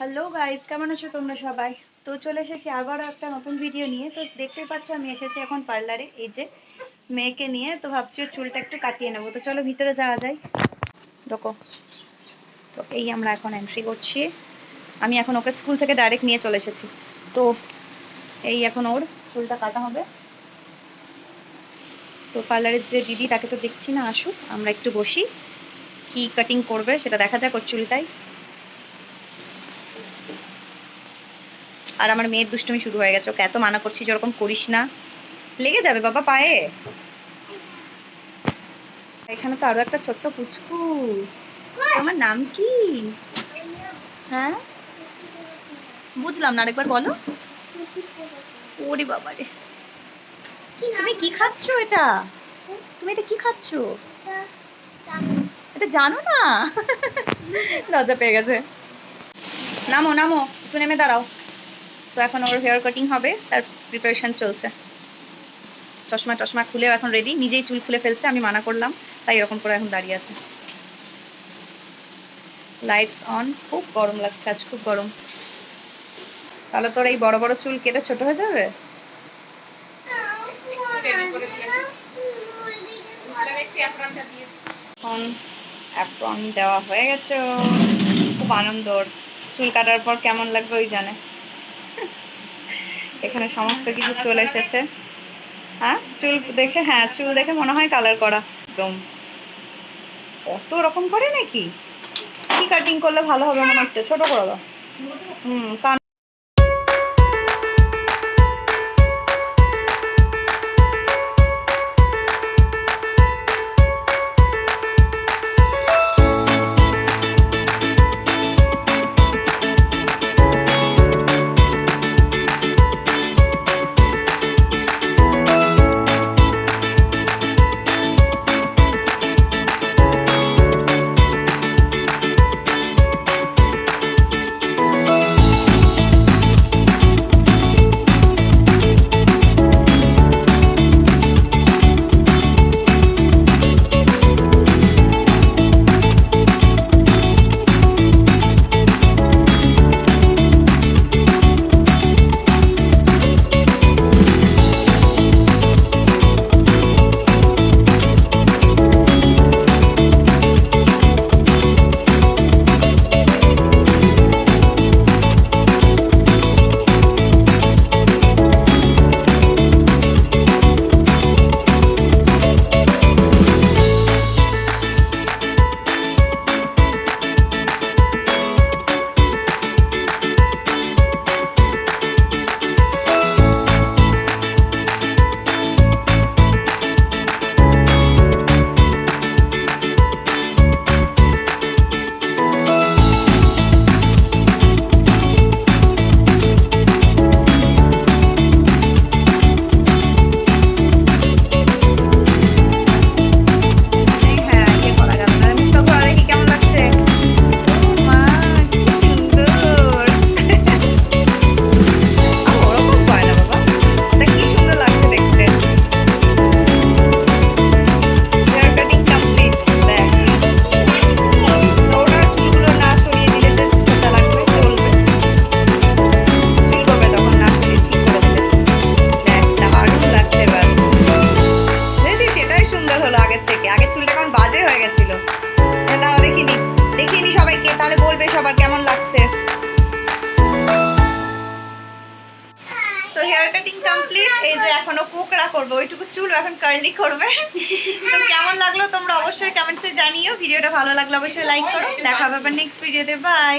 Hello guys, কেমন আছো তোমরা সবাই? তো চলে এসেছি আবারও একটা নতুন ভিডিও নিয়ে। তো দেখতেই পাচ্ছ আমি এসেছি এখন পার্লারে, এই যে মেয়েকে নিয়ে। তো ভাবছি ওর চুলটা একটু কাটিয়ে নেবো। তো চলো ভিতরে যাওয়া যায়। দেখো, তো এই আমরা এখন এন্ট্রি করছি। আমি এখন ওকে স্কুল থেকে ডাইরেক্ট নিয়ে চলে এসেছি। তো এই এখন ওর চুলটা কাটা হবে। তো পার্লারের যে দিদি, তাকে তো দেখছি না, আসুক আমরা একটু বসি। কি কাটিং করবে সেটা দেখা যাক ওর চুলটাই। আর আমার মেয়ের দুষ্টুমি শুরু হয়ে গেছে, ওকে এত মানা করছি যে ওরকম করিস না, লেগে যাবে বাবা পায়ে। এখানে তো আরো একটা ছোট্ট পুচকু। আমার নাম কি? হ্যাঁ, বুঝলাম না, আরেকবার বলো। ওরে বাবা রে, তুমি কি খাচ্ছো এটা? তুমি এটা কি খাচ্ছো? এটা জানো না? লজ্জা পেয়ে গেছে। নামো নামো, একটু নেমে দাঁড়াও। তো এখন ওর হেয়ার কাটিং হবে, তার প্রিপারেশন চলছে। চশমা টশমা খুলে এখন রেডি, নিজেই চুল খুলে ফেলছে, আমি মানা করলাম তাই এরকম করে এখন দাঁড়িয়ে আছে। Lights on. খুব গরম লাগছে আজ, খুব গরম। তাহলে তোর এই বড় বড় চুল কেটে ছোট হয়ে যাবে। এখন অ্যাপ্রন দেওয়া হয়ে গেছে ওর। খুব আনন্দ ওর। চুল কাটার পর কেমন লাগবে ওই জানে। এখানে সমস্ত কিছু চলে এসেছে। হ্যাঁ, চুল দেখে, হ্যাঁ চুল দেখে মনে হয় কালার করা একদম। কত রকম করে নাকি? কি কাটিং করলে ভালো হবে মনে হচ্ছে? ছোট করে দাও। কান। দেখিনি সবাইকে, তাহলে বলবে সবার কেমন লাগছে। তো হেয়ার কাটিং কমপ্লিট। এই যে এখনো কোকড়া করবে, ওইটুকু চুল এখন কার্লি করবে। তো কেমন লাগলো তোমরা অবশ্যই কমেন্টসে জানিও। ভিডিওটা ভালো লাগলে অবশ্যই লাইক করো। দেখা হবে নেক্সট ভিডিওতে। বাই।